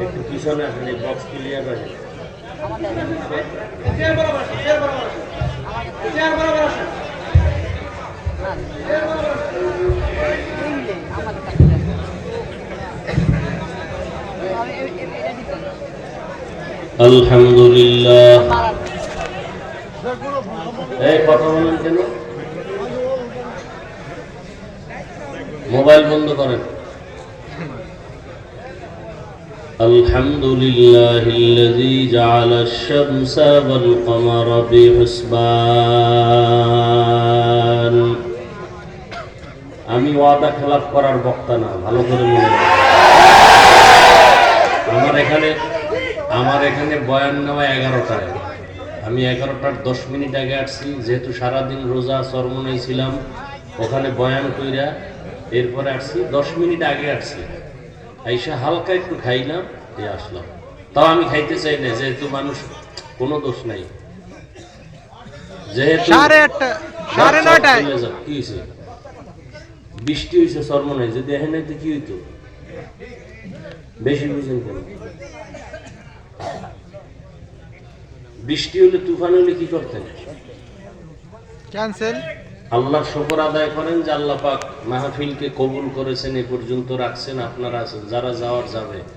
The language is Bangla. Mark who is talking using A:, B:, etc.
A: একটু পিছনে আসেন, এই বক্স ক্লিয়ার রাখেন। আলহামদুলিল্লাহ। এই কথা বলেন কেন? মোবাইল বন্ধ করেন। আলহামদুলিল্লাহিল্লাযী জাআলাশ শামসা ওয়াল কমারা বিহিসবান। আমি ওয়াদা খেলাফ করার বক্তা না, ভালো করে মনে রাখবেন। আমার এখানে বয়ান নেওয়া 11টায়। আমি 11টার 10 মিনিট আগে আসছি, যেহেতু সারাদিন রোজা চরমনাই ছিলাম, ওখানে বয়ান কইরা এরপরে আসছি, 10 মিনিট আগে আসছি। আইসা হালকা একটু খাইলাম, এই আসলাম। তাও আমি খাইতে চাই না, যেহেতু মানুষ, কোনো দোষ নাই, যেহেতু
B: 9:30
A: কি হয়েছে, বৃষ্টি হয়েছে চরমনাই, যদি এখানে কি হইতো? বেশি বুঝেন কেন? বৃষ্টি হলে, তুফান হলে কি করতেন?
B: ক্যান্সেল।
A: আল্লাহর শুকর আদায় করেন যে আল্লাহ পাক মাহফিলকে কবুল করেছেন, এ পর্যন্ত রাখছেন, আপনারা আছেন, যারা যাওয়ার যাবে।